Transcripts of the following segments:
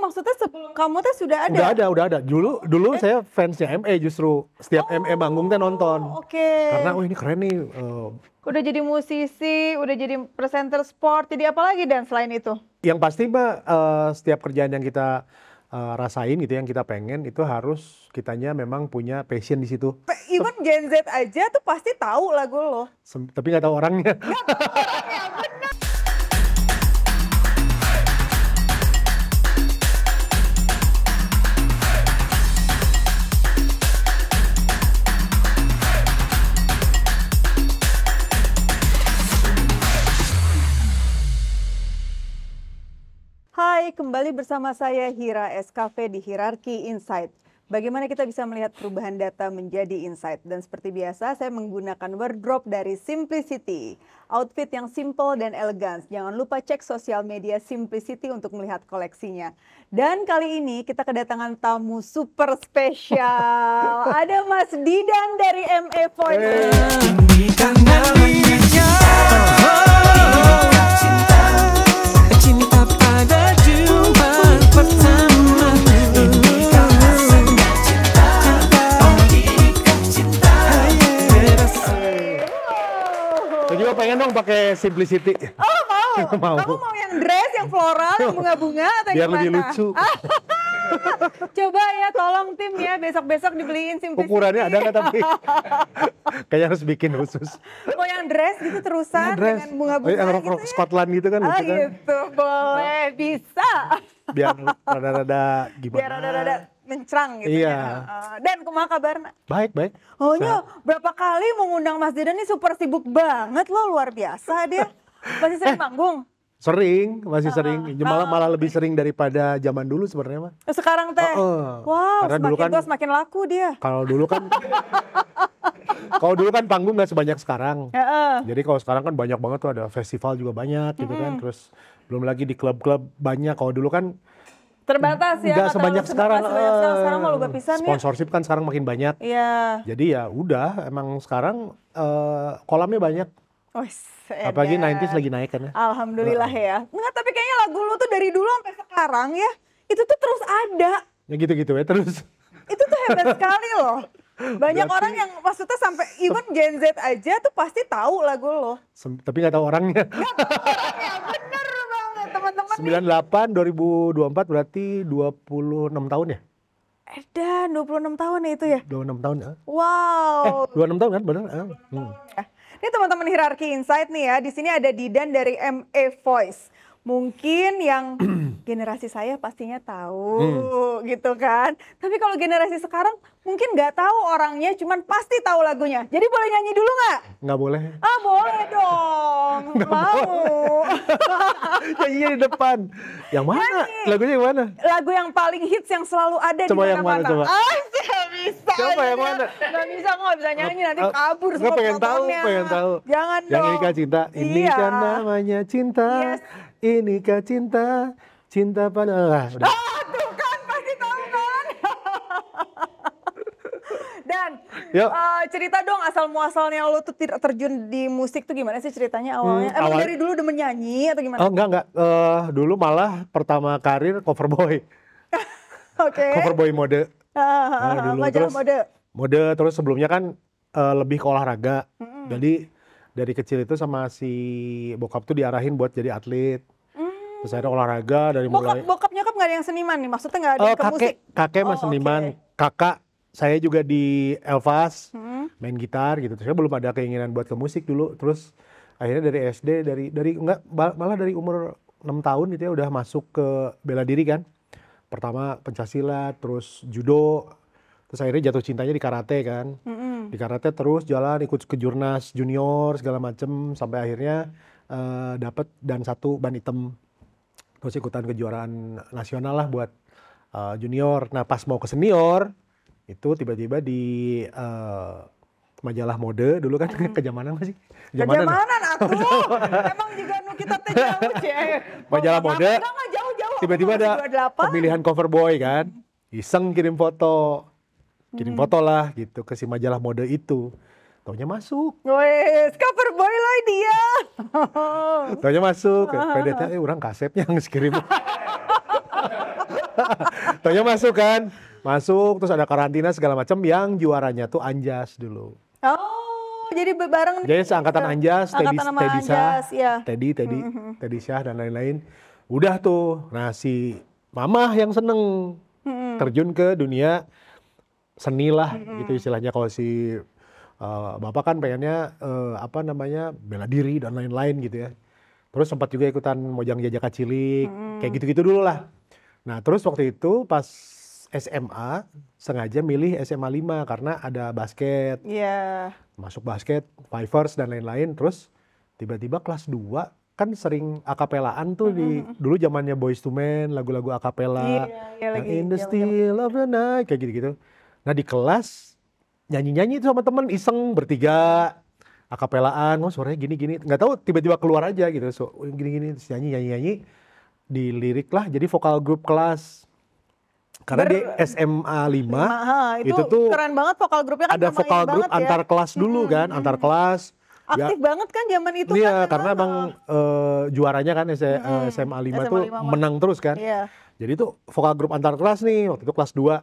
maksudnya sebelum kamu tuh sudah ada? Udah ada. Dulu saya fansnya ME justru. Setiap ME manggung teh nonton. Oke. Karena ini keren nih. Udah jadi musisi, udah jadi presenter sport, jadi apa lagi dan selain itu? Yang pasti Mbak, setiap kerjaan yang kita rasain gitu, yang kita pengen itu harus kitanya memang punya passion di situ. Even Gen Z aja tuh pasti tahu lagu lo. Tapi nggak tahu orangnya. Hai, kembali bersama saya Hira SKV di Hierarchy Insight. Bagaimana kita bisa melihat perubahan data menjadi insight? Dan seperti biasa, saya menggunakan wardrobe dari Simplicity. Outfit yang simple dan elegan. Jangan lupa cek sosial media Simplicity untuk melihat koleksinya. Dan kali ini kita kedatangan tamu super spesial. Ada Mas Didan dari ME Voice. Pengen dong pakai Simplicity. Oh mau. Mau. Kamu mau yang dress, yang floral, yang bunga-bunga atau biar gimana? Lebih lucu. Coba ya tolong tim ya besok-besok dibeliin Simplicity. Ukurannya ada nggak tapi? Kayaknya harus bikin khusus. Mau yang dress gitu terusan dengan bunga-bunga yang gitu ya? Scotland gitu kan lucu kan? Gitu, boleh, bisa. Biar rada-rada gimana? Biar rada-rada mencrang gitu iya. Ya. Dan kumaha kabarna? Baik. Oh nya, berapa kali mengundang Mas Didan ini super sibuk banget loh, luar biasa dia. Masih sering manggung? Masih sering. Malah lebih sering daripada zaman dulu sebenarnya mah. Sekarang teh? Wow, karena semakin tua semakin laku dia. Kalau dulu kan panggung nggak sebanyak sekarang. Jadi kalau sekarang kan banyak banget tuh, ada festival juga banyak gitu kan. Terus belum lagi di klub-klub banyak. Kalau dulu kan terbatas ya. Nggak sebanyak sekarang. Sekarang mau lupa pisan ya. Sponsorship kan sekarang makin banyak. Iya. Jadi ya udah, emang sekarang kolamnya banyak. Apalagi 90s lagi naik kan ya. Alhamdulillah ya. Enggak, tapi kayaknya lagu lu tuh dari dulu sampai sekarang ya, itu tuh terus ada. Ya gitu-gitu ya terus. Itu tuh hebat sekali loh. Banyak orang yang maksudnya sampai even Gen Z aja tuh pasti tawu lagu lo. Tapi nggak tahu orangnya. Bener banget teman-teman. 98, 2024 berarti 26 tahun ya? Dan 26 tahun ya itu ya? 26 tahun ya. Wow. 26 tahun kan bener? Ini teman-teman Hierarchy Insight nih ya, di sini ada Didan dari ME Voice. Mungkin yang generasi saya pastinya tahu gitu kan. Tapi kalau generasi sekarang mungkin nggak tahu orangnya, cuman pasti tahu lagunya. Jadi boleh nyanyi dulu nggak? Nggak boleh. Boleh dong. Mau. Nyanyinya di depan. Yang mana? Nyanyi. Lagunya yang mana? Lagu yang paling hits yang selalu ada coba di mana-mana. Yang mana coba? Nggak bisa. Coba yang mana? Nggak bisa, nggak bisa nyanyi nanti kabur semua Nggak pengen tahu. Jangan yang dong. Ini kan cinta. Ini kan namanya cinta. Yes. Ini kan cinta pada udah. Tuh kan pasti tahu kan. Dan cerita dong asal muasalnya lo tuh tidak terjun di musik tuh gimana sih ceritanya awalnya? Emang dari dulu demen nyanyi atau gimana? Enggak. Dulu malah pertama karir cover boy. Oke. Cover boy mode. Dulu majalah terus mode. Terus sebelumnya kan lebih ke olahraga. Jadi dari kecil itu sama si bokap tuh diarahin buat jadi atlet. Terus akhirnya olahraga dari mulai. Bokap nyokap nggak ada yang seniman nih? Maksudnya nggak ada yang ke musik? Kakek mah seniman. Okay. Kakak saya juga di Elvas main gitar gitu. Terus saya belum ada keinginan buat ke musik dulu. Terus akhirnya dari SD malah dari umur 6 tahun gitu ya udah masuk ke bela diri kan. Pertama pencaksilat, terus judo. Terus akhirnya jatuh cintanya di karate kan. Di karate terus jalan ikut ke jurnas junior segala macem sampai akhirnya dapat dan 1 ban hitam. Terus ikutan kejuaraan nasional lah buat junior. Nah pas mau ke senior itu tiba-tiba di majalah mode dulu kan kejamanan masih. Kejamanan atuh. Emang juga nu kita teh jauh ya. Majalah mode. Enggak jauh-jauh. Tiba-tiba ada pemilihan cover boy kan. Iseng kirim foto. Lah gitu ke si majalah mode itu. Taunya masuk. Wes, cover boy lah dia. Taunya masuk. PDT orang kasepnya ngirim. Taunya masuk kan, masuk terus ada karantina segala macam. Yang juaranya tuh Anjas dulu. Oh, jadi bareng Jadi nih. seangkatan Anjas, Angkatan sama Teddy Syah, Anjas, ya. Teddy Syah dan lain-lain. Udah tuh, nah si Mamah yang seneng terjun ke dunia seni lah gitu istilahnya. Kalau si Bapak kan pengennya apa namanya bela diri dan lain-lain gitu ya. Terus sempat juga ikutan Mojang Jajaka Cilik, kayak gitu-gitu dulu lah. Nah terus waktu itu pas SMA sengaja milih SMA 5 karena ada basket. Iya. Masuk basket, Fivers dan lain-lain. Terus tiba-tiba kelas 2 kan sering akapelaan tuh di dulu zamannya Boyz II Men, lagu-lagu akapela Iya, yang lagi In the zaman-zaman. Still of the Night kayak gitu-gitu. Nah di kelas nyanyi-nyanyi itu sama temen iseng bertiga akapelaan, oh suaranya gini-gini, nggak tahu tiba-tiba keluar aja gitu, so gini-gini terus nyanyi-nyanyi dilirik lah jadi vokal grup kelas. Karena di SMA 5 Itu itu tuh keren banget vokal grupnya kan ada sama vokal ini grup banget ya. antar kelas dulu kan, antar kelas. Ya, Aktif banget kan zaman itu iya, kan karena emang juaranya kan SMA 5 SMA tuh 5 mah. menang terus kan. Iya. Jadi tuh vokal grup antar kelas nih, waktu itu kelas 2.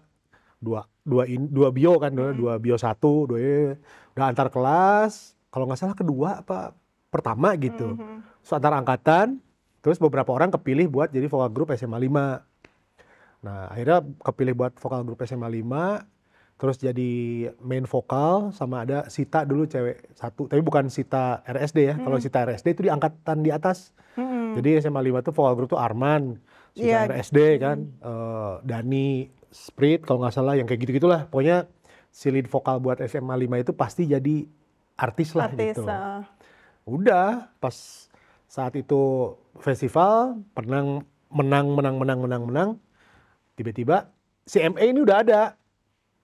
Dua bio kan, dua bio 1, udah antar kelas, kalau nggak salah kedua apa pertama gitu. Terus antar angkatan, terus beberapa orang kepilih buat jadi vokal grup SMA 5. Nah, akhirnya kepilih buat vokal grup SMA 5, terus jadi main vokal sama ada Sita dulu cewek satu, tapi bukan Sita RSD ya. Kalau Sita RSD itu di angkatan di atas. Jadi SMA 5 tuh vokal grup tuh Arman, Sita Iya. RSD kan, Dani, Sprit kalau nggak salah yang kayak gitu-gitulah. Pokoknya si lead vokal buat SMA 5 itu pasti jadi artis lah Artis. gitu. Udah pas saat itu festival menang. Tiba-tiba si MA ini udah ada.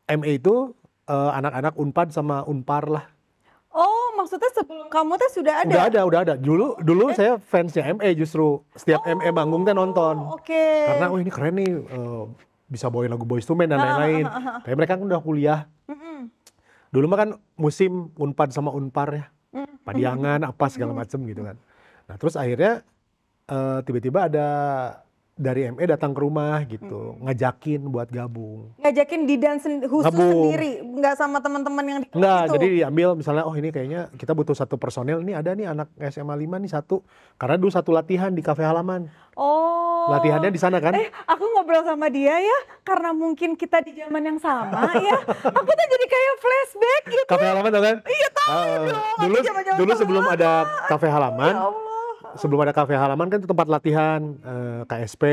MA itu anak-anak Unpad sama Unpar lah. Oh, maksudnya sebelum kamu tuh sudah ada? Udah ada. Dulu saya fansnya MA justru. Setiap MA manggung teh nonton. Oke. Karena ini keren nih, bisa bawain lagu Boyz II Men dan lain-lain. Tapi mereka kan udah kuliah. Dulu mah kan musim Unpad sama Unpar ya. Padiangan apa segala macem gitu kan. Nah terus akhirnya tiba-tiba ada dari MA datang ke rumah gitu, ngajakin buat gabung. Ngajakin di dance khusus Gabung. sendiri, nggak sama teman-teman yang di kelas Enggak, itu. jadi diambil misalnya, oh ini kayaknya kita butuh satu personel, ini ada nih anak SMA 5 nih satu. Karena dulu satu latihan di kafe halaman. Oh. Latihannya di sana kan? Aku ngobrol sama dia ya, karena mungkin kita di zaman yang sama ya. Aku tuh jadi kayak flashback gitu. Kafe halaman tau kan? Iya tahu dong. Dulu sebelum ada kafe halaman, Ya Allah. sebelum ada kafe halaman kan itu tempat latihan KSP,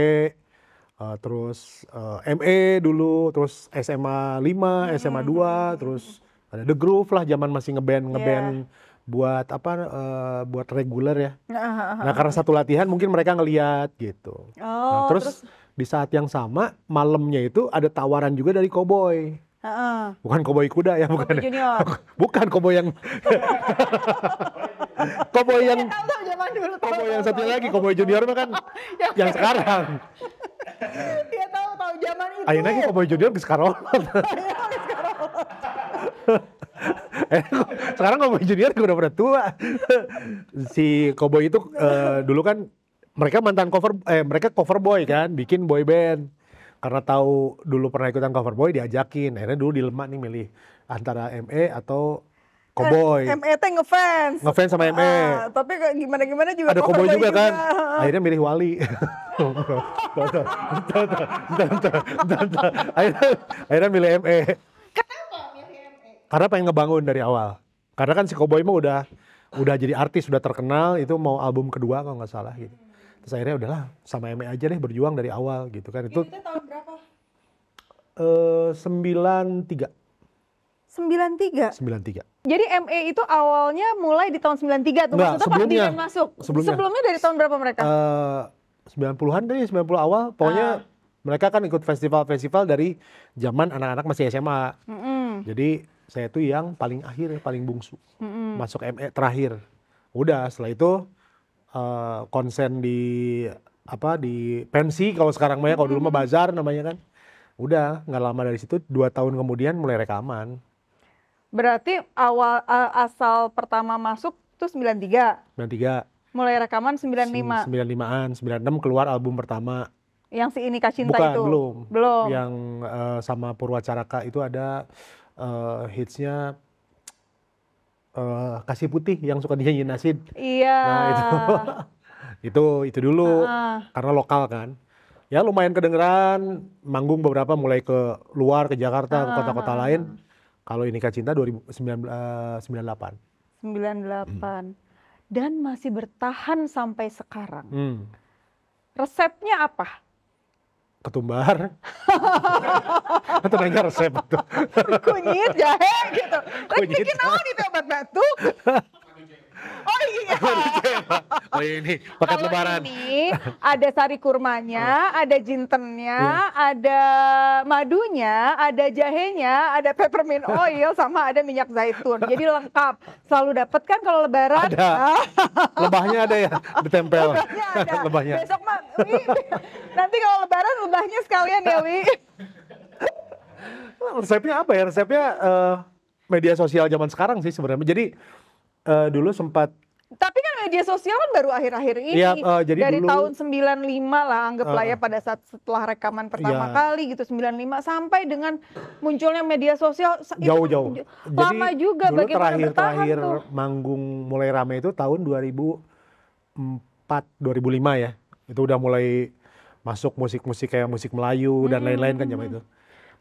terus ME dulu, terus SMA 5, SMA 2, terus ada The Groove lah, zaman masih ngeband buat apa buat reguler ya. Nah karena satu latihan mungkin mereka ngeliat gitu. Nah, terus di saat yang sama malamnya itu ada tawaran juga dari Cowboy. Bukan Cowboy kuda ya, bukan. Cowboy Junior. Bukan Cowboy yang Cowboy yang Tahu zaman dulu. Cowboy yang satu lagi, Cowboy Junior mah kan yang sekarang. Dia tahu zaman itu. Ayeuna ge Cowboy Junior geus karolat. Sekarang Cowboy Junior udah pada tua. Si Cowboy itu dulu kan mereka mereka cover boy kan, bikin boy band. Karena tahu dulu pernah ikutan cover boy diajakin. Akhirnya dulu dilema nih milih antara ME atau Cowboy. ME teh ngefans. Ngefans sama ME. Tapi gimana juga Ada cover Cowboy juga kan. juga. Akhirnya milih Wali. Akhirnya milih ME. Kenapa milih ME? Karena pengen ngebangun dari awal. Karena kan si Cowboy mah udah jadi artis, udah terkenal, itu mau album kedua kalau nggak salah gitu. Terus akhirnya udahlah sama ME aja deh berjuang dari awal gitu kan. Itu tahun berapa? 93. 93. Jadi ME itu awalnya mulai di tahun 93 tuh. Enggak, Maksudnya pas Dian masuk. Sebelumnya dari tahun berapa mereka? 90-an kali, 90 awal. Pokoknya mereka kan ikut festival-festival dari zaman anak-anak masih SMA. Jadi saya tuh yang paling akhir, paling bungsu. Masuk ME terakhir. Udah setelah itu konsen di pensi kalau sekarang mah ya, kalau dulu mah bazar namanya kan. Udah nggak lama dari situ 2 tahun kemudian mulai rekaman. Berarti asal pertama masuk tuh 93. 93. Mulai rekaman 95. 95-an, 96 keluar album pertama. Yang si Ini Kah Cinta Bukan, itu? belum. Belum. Yang sama Purwacaraka itu ada hitsnya Kasih Putih yang suka dinyanyiin Nasid. Iya. Nah itu dulu Heeh. karena lokal kan. Ya lumayan kedengeran, manggung beberapa mulai ke luar, ke Jakarta, ke kota-kota lain. Kalau Ini Kah Cinta 2098. 98. Dan masih bertahan sampai sekarang. Hmm. Resepnya apa? Ketumbar. Atau nanya resep itu. Kunyit, jahe gitu. Rek Kunyit, bikin naon itu obat batuk? Oh iya. Oh ini paket Kalau lebaran. ini ada sari kurmanya, ada jintennya, ada madunya, ada jahenya, ada peppermint oil, sama ada minyak zaitun. Jadi lengkap. Selalu dapat kan kalau lebaran? Ada. Lebahnya ada ya, ditempel. Lebahnya ada. Lebahnya. Besok mah, Wi, nanti kalau lebaran lebahnya sekalian ya, Wi. Resepnya apa ya? Resepnya media sosial zaman sekarang sih sebenarnya. Jadi dulu sempat Tapi kan media sosial kan baru akhir-akhir ini. Iya, jadi dari dulu tahun 95 lah anggaplah ya pada saat setelah rekaman pertama Iya. kali gitu 95 sampai dengan munculnya media sosial itu jauh-jauh. lama Jadi juga dulu bagaimana bertahan terakhir tuh. manggung mulai rame itu tahun 2004, 2005 ya. Itu udah mulai masuk musik-musik kayak musik Melayu dan lain-lain kan zaman itu.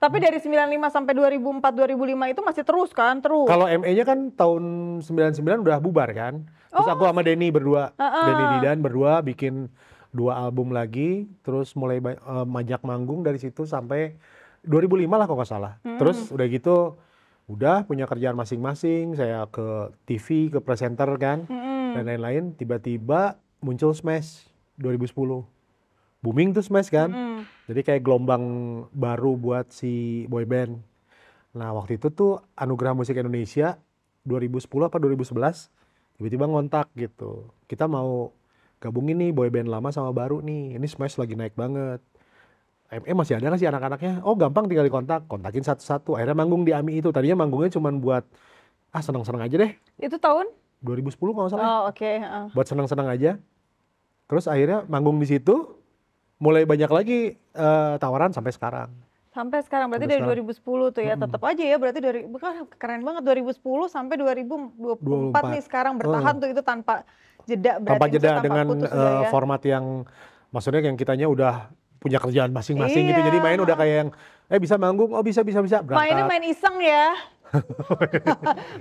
Tapi dari 95 sampai 2004 2005 itu masih terus kan? Terus. Kalau ME-nya kan tahun 99 udah bubar kan. Terus aku sama Denny berdua, Denny Didan berdua bikin 2 album lagi, terus mulai banyak manggung dari situ sampai 2005 lah kalau nggak salah. Terus udah gitu, udah punya kerjaan masing-masing, saya ke TV, ke presenter kan, dan lain-lain. Tiba-tiba muncul Smash 2010. Booming tuh Smash kan. Jadi kayak gelombang baru buat si boyband. Nah waktu itu tuh Anugerah Musik Indonesia 2010 apa 2011 tiba-tiba ngontak gitu. Kita mau gabungin nih boyband lama sama baru nih. Ini Smash lagi naik banget. Masih ada nggak sih anak-anaknya? Oh gampang tinggal dikontak. Kontakin satu-satu. Akhirnya manggung di AMI itu. Tadinya manggungnya cuma buat seneng-seneng aja deh. Itu tahun? 2010 kalau nggak salah. Oh oke. Buat seneng-seneng aja. Terus akhirnya manggung di situ. Mulai banyak lagi tawaran sampai sekarang. Sampai sekarang berarti Sampai dari 2010 tuh ya, tetap aja ya berarti dari keren banget 2010 sampai 2024 nih sekarang bertahan tuh itu tanpa jeda berarti Tanpa jeda tanpa dengan putus udah ya. format yang maksudnya yang kitanya udah punya kerjaan masing-masing gitu. Iya. Jadi main udah kayak yang bisa manggung, oh bisa Mainnya berangkat. main iseng ya.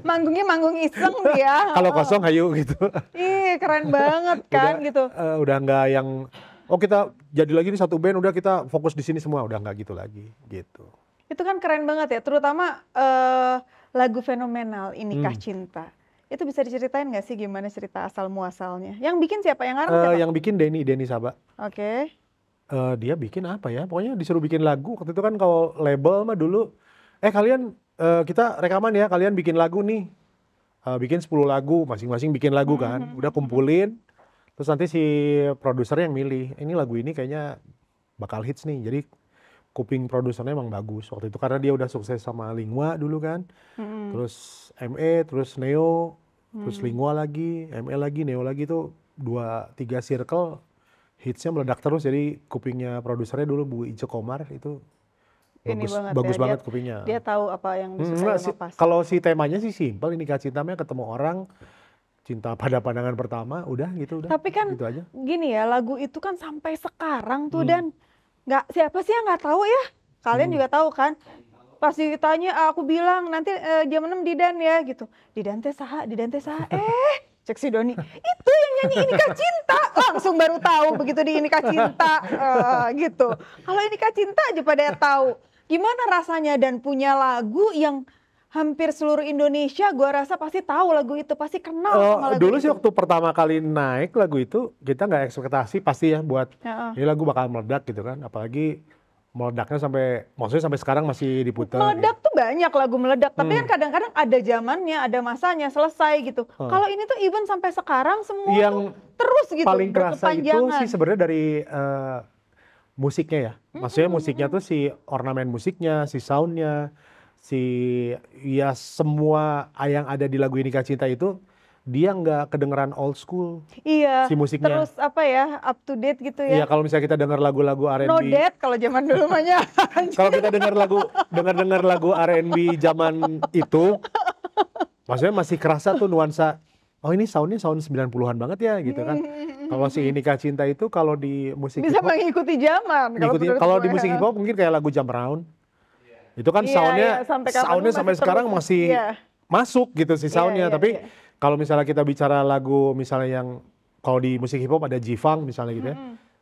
Manggungnya manggung iseng dia. Kalau kosong hayu gitu. Ih keren banget kan Udah, gitu. udah nggak yang kita jadi lagi nih satu band udah kita fokus di sini semua, udah nggak gitu lagi gitu. Itu kan keren banget ya, terutama lagu fenomenal Ini Kah Cinta. Itu bisa diceritain nggak sih gimana cerita asal muasalnya? Yang bikin siapa? Yang ngarang siapa? Yang bikin Denny Saba. Oke. Dia bikin apa ya? Pokoknya disuruh bikin lagu. Waktu itu kan kalau label mah dulu, kalian kita rekaman ya, kalian bikin lagu nih. Bikin 10 lagu, masing-masing bikin lagu kan. Udah kumpulin, terus nanti si produsernya yang milih. Ini lagu ini kayaknya bakal hits nih. Jadi kuping produsernya emang bagus waktu itu. Karena dia udah sukses sama Lingua dulu kan. Terus ME, terus Neo, terus Lingua lagi, ME lagi, Neo lagi tuh 2-3 circle. Hitsnya meledak terus, jadi kupingnya produsernya dulu Bu Ice Komar itu bagus banget kupingnya. Dia tahu apa yang disukai sama pas. Kalau si temanya sih simpel, Ini Kah Cinta, ketemu orang, cinta pada pandangan pertama, udah gitu udah. Tapi kan gitu aja. Gini ya, lagu itu kan sampai sekarang tuh dan siapa sih yang nggak tahu ya? Kalian juga tahu kan? Pas ditanya aku bilang nanti jam 6 Didan ya gitu. Didan teh saha? Cek si Doni, itu yang nyanyi Ini Kah Cinta, langsung baru tahu begitu di Ini Kah Cinta gitu. Kalau Ini Kah Cinta aja pada tahu. Gimana rasanya dan punya lagu yang hampir seluruh Indonesia gua rasa pasti tahu lagu itu, pasti kenal sama lagu dulu itu. sih waktu pertama kali naik lagu itu, kita nggak ekspektasi pasti ya buat ini lagu bakal meledak gitu kan. Apalagi meledaknya maksudnya sampai sekarang masih diputar. Meledak tuh banyak lagu meledak, tapi kan kadang-kadang ada zamannya, ada masanya, selesai gitu. Kalau ini tuh even sampai sekarang semua yang tuh terus gitu, paling kerasa itu berkepanjangan. sih sebenarnya dari musiknya ya. Maksudnya musiknya tuh si ornamen musiknya, si soundnya, semua yang ada di lagu Ini Kah Cinta itu dia nggak kedengeran old school Iya, si musiknya. terus apa ya, up to date gitu Iya, ya. kalau misalnya kita dengar lagu-lagu No R&B, date kalau zaman dulu mahnya. kalau kita dengar lagu R&B zaman itu, maksudnya masih kerasa tuh nuansa, oh ini sound 90-an banget ya gitu kan. Kalau si Inikah Cinta itu kalau di musik Bisa hip hop, mengikuti zaman kalau menurut kalau gue. di musik hip hop mungkin kayak lagu Jump Around. Itu kan Iya, iya, soundnya sampai kapanpun soundnya sampai masih sekarang terus. masih Iya, masuk gitu si iya, soundnya. iya, Tapi iya. kalau misalnya kita bicara lagu misalnya yang kalau di musik hip hop ada G-Funk misalnya gitu ya,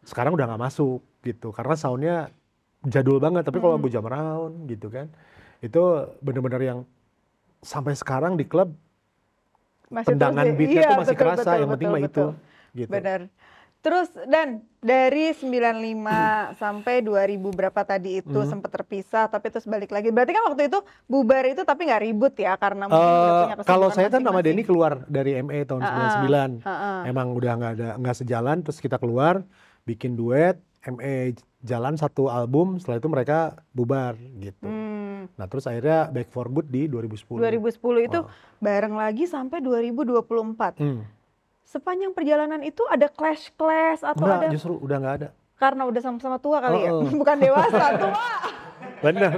sekarang udah nggak masuk gitu karena soundnya jadul banget. Tapi kalau lagu Jump Around gitu kan, itu bener-bener yang sampai sekarang di klub Masih terus tendangan di- beatnya iya, tuh masih betul, kerasa. betul, Yang penting betul, mah itu betul. gitu. Benar. Terus dan dari 95 sampai 2000 berapa tadi itu sempat terpisah tapi terus balik lagi. Berarti kan waktu itu bubar itu tapi nggak ribut ya karena mungkin udah punya Kalau kesibukan saya kan sama masing-masing. Denny keluar dari MA tahun 99. Heeh. Emang udah nggak sejalan, terus kita keluar bikin duet, MA jalan satu album, setelah itu mereka bubar gitu. Nah terus akhirnya Back for Good di 2010. 2010 itu bareng lagi sampai 2024. Sepanjang perjalanan itu ada clash-clash atau Enggak, ada justru udah nggak ada. karena udah sama-sama tua kali ya? Heeh. Bukan dewasa, tua. Bener.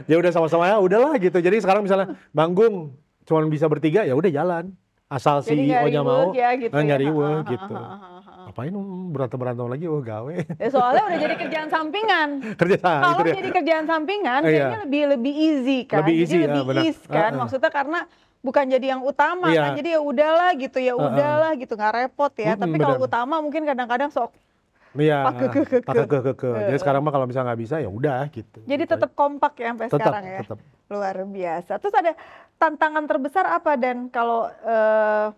Ya udah sama-sama ya udahlah gitu. Jadi sekarang misalnya manggung cuman bisa bertiga ya udah jalan. Asal Jadi nggak CEO-nya mau, ribut ya gitu ya. nggak riweuh Heeh, gitu. heeh, heeh, heeh. Ngapain berantem-berantem lagi, oh gawe. Ya soalnya udah jadi kerjaan sampingan. Kerja itu Kalau dia. jadi kerjaan sampingan Iya. kayaknya lebih easy kan. Lebih easy, jadi lebih benar. ease kan. Heeh. Maksudnya karena bukan jadi yang utama Iya. kan. Jadi ya udahlah gitu ya udahlah gitu nggak repot ya. Tapi kalau benar. utama mungkin kadang-kadang sok. Iya, Kekeh. Jadi sekarang mah kalau misalnya nggak bisa ya udah gitu. Jadi tetap kompak ya sampai Tetap, sekarang ya. tetap. Luar biasa. Terus ada tantangan terbesar apa dan kalau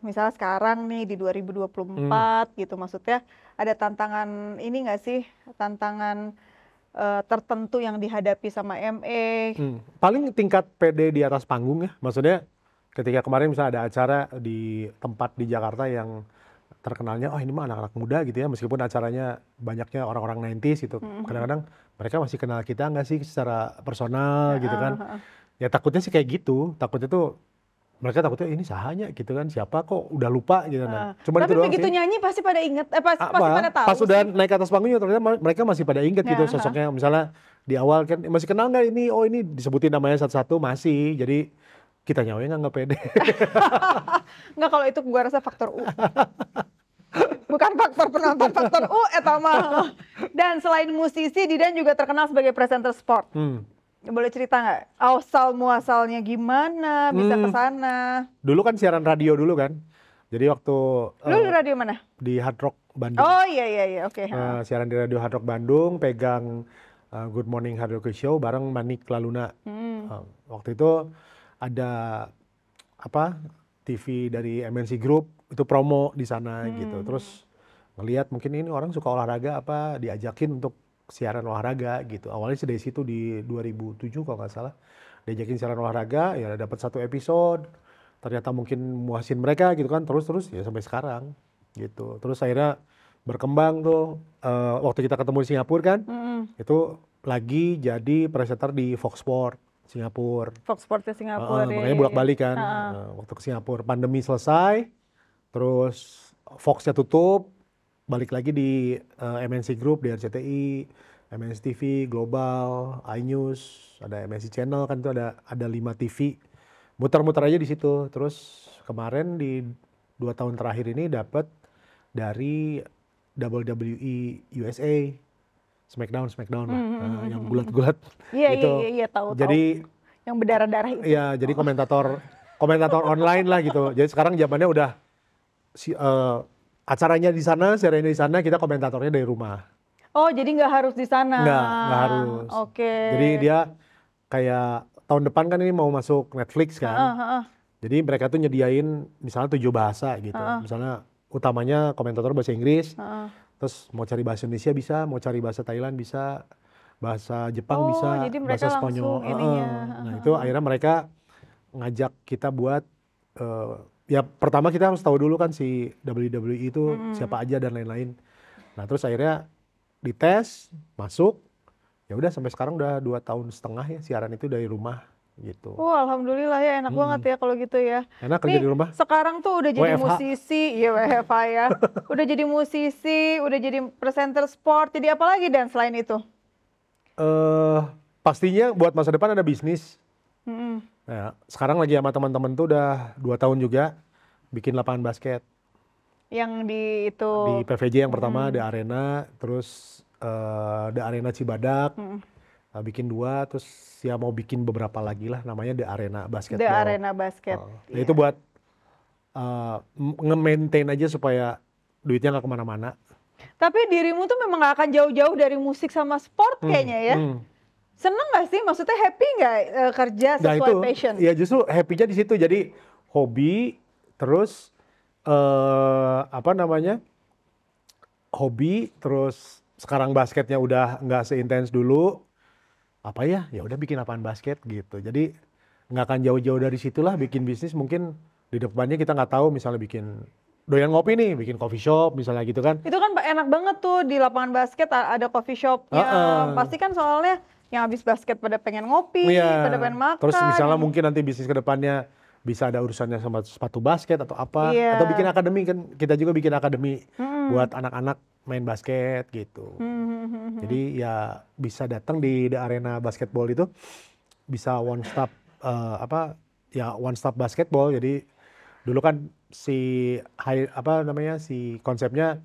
misalnya sekarang nih di 2024 gitu maksudnya ada tantangan ini nggak sih? Tantangan tertentu yang dihadapi sama MA? Paling tingkat PD di atas panggung ya. Maksudnya ketika kemarin misalnya ada acara di tempat di Jakarta yang terkenalnya, oh ini mah anak-anak muda gitu ya, meskipun acaranya banyaknya orang-orang 90s gitu. Kadang-kadang mereka masih kenal kita nggak sih secara personal gitu kan. Ya takutnya sih kayak gitu, takutnya tuh mereka takutnya ini sahanya gitu kan, siapa kok udah lupa gitu. Nah, cuman Tapi itu doang begitu sih. nyanyi pasti pada inget, pasti pada tahu Pas udah sih. naik ke atas panggung ya ternyata mereka masih pada inget gitu Ya, sosoknya. Misalnya di awal kan masih kenal nggak ini, oh ini disebutin namanya satu-satu masih. Jadi kita nyawanya nggak pede. Nggak kalau itu gua rasa faktor U. Bukan faktor penonton, faktor U eta mah. Dan selain musisi, Didan juga terkenal sebagai presenter sport. Boleh cerita nggak? Asal muasalnya gimana bisa ke sana? Dulu kan siaran radio dulu kan. Jadi waktu Lu di radio mana? di Hard Rock Bandung. Oh iya, oke. Siaran di radio Hard Rock Bandung, pegang Good Morning Hard Rock Show bareng Manik Laluna. Waktu itu ada apa TV dari MNC Group itu promo di sana gitu. Terus ngelihat mungkin ini orang suka olahraga apa diajakin untuk siaran olahraga gitu. Awalnya sih dari situ di 2007 kalau nggak salah diajakin siaran olahraga ya dapat satu episode. Ternyata mungkin muasin mereka gitu kan terus ya sampai sekarang gitu. Terus akhirnya berkembang tuh waktu kita ketemu di Singapura kan itu lagi jadi presenter di Fox Sport Singapura. Fox Sportnya Singapura. Makanya bolak-balik kan. Waktu ke Singapura pandemi selesai, terus Fox-nya tutup, balik lagi di MNC Group, di RCTI, MNC TV, Global, iNews, ada MNC Channel kan itu ada 5 TV. Muter-muter aja di situ. Terus kemarin di 2 tahun terakhir ini dapat dari WWE USA. Smackdown lah, yang gulat-gulat. Iya, tahu. Jadi yang berdarah-darah itu. iya, jadi komentator online lah gitu. Jadi sekarang zamannya udah acaranya di sana, siarannya di sana, kita komentatornya dari rumah. Oh, jadi nggak harus di sana? Nggak harus. Oke. Jadi dia kayak tahun depan kan ini mau masuk Netflix kan. Jadi mereka tuh nyediain misalnya 7 bahasa gitu. Misalnya utamanya komentator bahasa Inggris. Terus mau cari bahasa Indonesia bisa, mau cari bahasa Thailand bisa, bahasa Jepang bisa, jadi mereka bahasa Spanyol. langsung ininya. Nah itu akhirnya mereka ngajak kita buat, ya pertama kita harus tahu dulu kan si WWE itu siapa aja dan lain-lain. Nah terus akhirnya dites, masuk, ya udah sampai sekarang udah 2,5 tahun ya siaran itu dari rumah. gitu. Alhamdulillah ya, enak banget ya kalau gitu ya. Enak kerja di rumah. Sekarang tuh udah jadi WFH. musisi, ya WFH ya. Udah jadi musisi, udah jadi presenter sport, jadi apa lagi dan selain itu? Pastinya buat masa depan ada bisnis. Mm-mm. Nah, sekarang lagi sama teman-teman tuh udah 2 tahun juga bikin lapangan basket. Yang di itu. Di PVJ yang pertama, The Arena, terus The Arena Cibadak. Bikin 2, terus ya mau bikin beberapa lagi lah, namanya The Arena Basketball. The Arena Basket. Nah, itu buat nge-maintain aja supaya duitnya nggak kemana-mana. Tapi dirimu tuh memang gak akan jauh-jauh dari musik sama sport kayaknya ya. Seneng gak sih? Maksudnya happy gak kerja Nah sesuai itu, passion? ya justru happy-nya di situ. Jadi hobi, terus hobi, terus sekarang basketnya udah nggak seintens dulu. Apa ya? Ya udah bikin lapangan basket gitu. Jadi nggak akan jauh-jauh dari situlah bikin bisnis. Mungkin di depannya kita nggak tahu, misalnya bikin doyan ngopi nih, bikin coffee shop misalnya gitu kan. Itu kan enak banget tuh di lapangan basket ada coffee shopnya. Pasti kan soalnya yang habis basket pada pengen ngopi, pada pengen makan. Terus misalnya mungkin nanti bisnis ke depannya bisa ada urusannya sama sepatu basket atau apa. Atau bikin akademi, kan kita juga bikin akademi buat anak-anak main basket gitu. Jadi ya bisa datang di The Arena Basketball itu, bisa one stop one stop basketball. Jadi dulu kan si konsepnya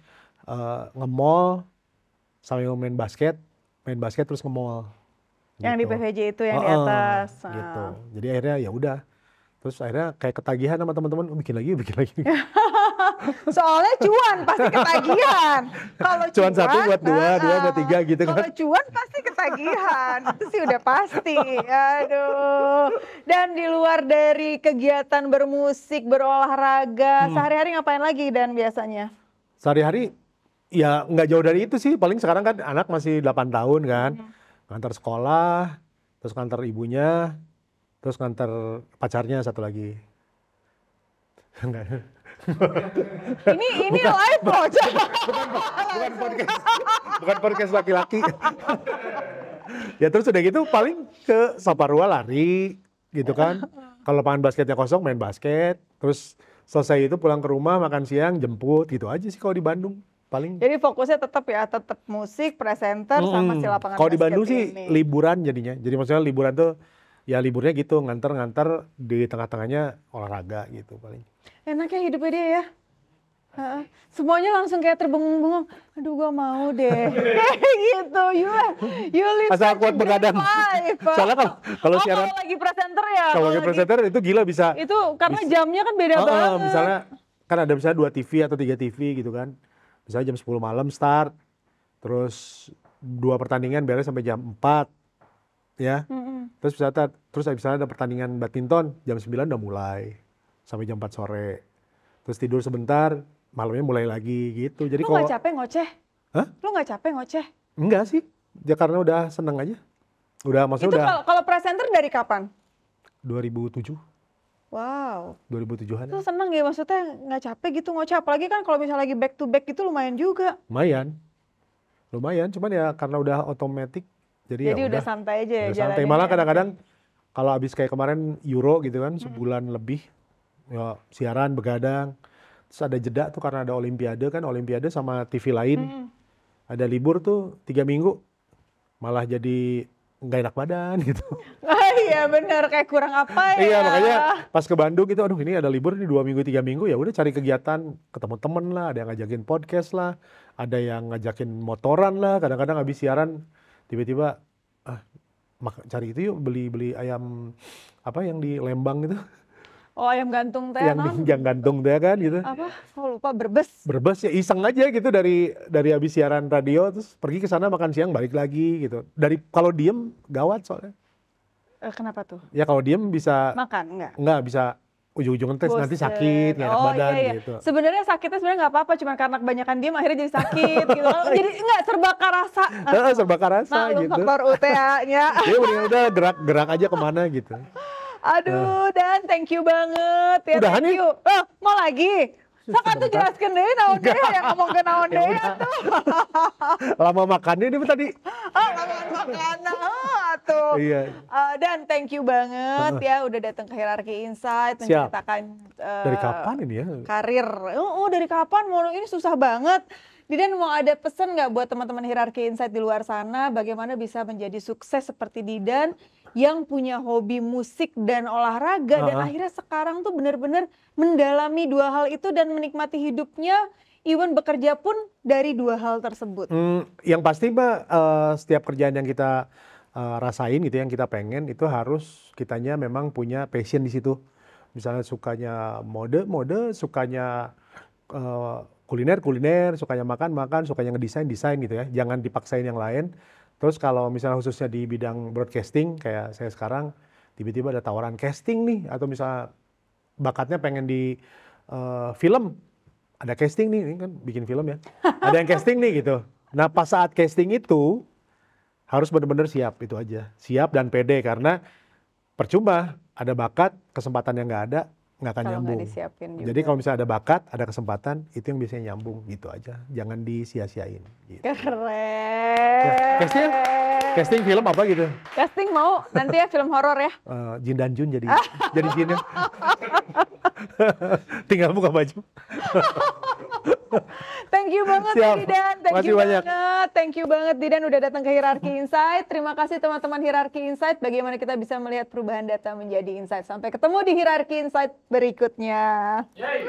nge-mall sambil main basket terus nge-mall. Yang gitu. di PVJ itu yang di atas. Gitu. Jadi akhirnya ya udah. Terus akhirnya kayak ketagihan sama teman-teman, bikin lagi. Soalnya cuan pasti ketagihan. Kalau Cuan 1 buat 2 buat 3 gitu kan. Kalau cuan pasti ketagihan. Itu sih udah pasti. Aduh. Dan di luar dari kegiatan bermusik, berolahraga, sehari-hari ngapain lagi dan biasanya? Sehari-hari ya nggak jauh dari itu sih. Paling sekarang kan anak masih 8 tahun kan. Ngantar sekolah, terus ngantar ibunya, terus ngantar pacarnya satu lagi. Enggak. Ini live loh. Bukan podcast laki-laki. Ya terus udah gitu paling ke Saparua lari gitu kan. Kalau lapangan basketnya kosong main basket. Terus selesai itu pulang ke rumah, makan siang, jemput, gitu aja sih kalau di Bandung. Paling. Jadi fokusnya tetap musik, presenter, sama si lapangan Kalau di basket Bandung sih ini. liburan jadinya. Jadi maksudnya liburan tuh ya liburnya gitu, nganter-nganter, di tengah-tengahnya olahraga gitu paling. Enak ya hidupnya dia ya. Semuanya langsung kayak terbengong-bengong. Aduh gua mau deh. Kayak gitu. You live Asal such kuat a great begadang. life. Soalnya kalau siaran, kalau lagi presenter ya. kalau lagi presenter itu gila bisa. Itu karena jamnya kan beda banget. Misalnya kan ada misalnya 2 TV atau 3 TV gitu kan. Misalnya jam 10 malam start. Terus 2 pertandingan beres sampai jam 4. Ya. Terus misalnya ada pertandingan badminton jam 9 udah mulai sampai jam 4 sore. Terus tidur sebentar, malamnya mulai lagi gitu. Jadi Lu nggak capek ngoceh? Hah? Lu nggak capek ngoceh? Enggak sih. Ya karena udah seneng aja. Maksudnya Itu udah kalau presenter dari kapan? 2007. Wow. 2007-an. Itu seneng ya, maksudnya nggak capek gitu ngoceh. Apalagi kan kalau misalnya lagi back to back itu lumayan juga. Lumayan, cuman ya karena udah otomatis. Jadi ya udah santai aja ya udah santai. jalannya. Malah kadang-kadang kalau habis kayak kemarin Euro gitu kan, sebulan lebih ya siaran begadang. Terus ada jeda tuh karena ada Olimpiade kan, Olimpiade sama TV lain. Ada libur tuh 3 minggu. Malah jadi nggak enak badan gitu. Iya benar, kayak kurang apa ya. Iya, makanya pas ke Bandung gitu, aduh ini ada libur nih 2 minggu 3 minggu, ya udah cari kegiatan, ketemu temen lah, ada yang ngajakin podcast lah, ada yang ngajakin motoran lah. Kadang-kadang habis siaran tiba-tiba cari itu yuk, beli ayam apa yang di Lembang gitu. Oh, ayam gantung teh yang gantung teh kan gitu. Apa? Oh lupa, Brebes Ya iseng aja gitu dari habis siaran radio terus pergi ke sana makan siang balik lagi gitu. Kalau diem gawat soalnya. Kenapa tuh? Ya kalau diem bisa makan enggak bisa ujung-ujungnya nanti sakit, nggak enak badan gitu. Sebenarnya sakitnya sebenarnya nggak apa-apa, cuma karena kebanyakan diem akhirnya jadi sakit gitu. Jadi enggak serba karasa. Serba karasa gitu. Faktor UTA-nya. Ya udah gerak aja kemana gitu. Aduh, Dan thank you banget ya. Udahan thank you. Mau lagi? Sok tuh jelaskan deh naon deh yang ngomong ke naon deh tuh. Lama makannya dia tadi. Lama makan. tuh. Iya. Dan thank you banget ya udah datang ke Hierarki Insight Siap. menceritakan Dari kapan ini ya? karir. Dari kapan? Mau ini susah banget. Didan mau ada pesan nggak buat teman-teman Hierarki Insight di luar sana, bagaimana bisa menjadi sukses seperti Didan yang punya hobi musik dan olahraga dan akhirnya sekarang tuh benar-benar mendalami dua hal itu dan menikmati hidupnya, even bekerja pun dari dua hal tersebut. Yang pasti Mbak, setiap kerjaan yang kita rasain gitu, yang kita pengen itu harus kitanya memang punya passion di situ. Misalnya sukanya mode, sukanya kuliner, sukanya makan, sukanya ngedesain gitu ya. Jangan dipaksain yang lain. Terus kalau misalnya khususnya di bidang broadcasting kayak saya sekarang, tiba-tiba ada tawaran casting nih, atau misalnya bakatnya pengen di film, ada casting nih, ini kan bikin film ya. Ada yang casting nih gitu. Nah pas saat casting itu harus benar-benar siap, itu aja. Siap dan pede, karena percuma ada bakat, kesempatan yang nggak ada, nggak akan Kalau nggak nyambung. disiapin juga. Jadi kalau misalnya ada bakat, ada kesempatan, itu yang biasanya nyambung, gitu aja. Jangan disia-siain. Gitu. Keren. Casting film apa gitu? Casting mau nanti ya film horor ya. Jin dan Jun jadi jinnya. Tinggal buka baju. Thank you banget Siap. Didan, Makasih banyak. thank you banget Didan udah datang ke Hierarki Insight. Terima kasih teman-teman Hierarki Insight, bagaimana kita bisa melihat perubahan data menjadi insight. Sampai ketemu di Hierarki Insight berikutnya. Yay.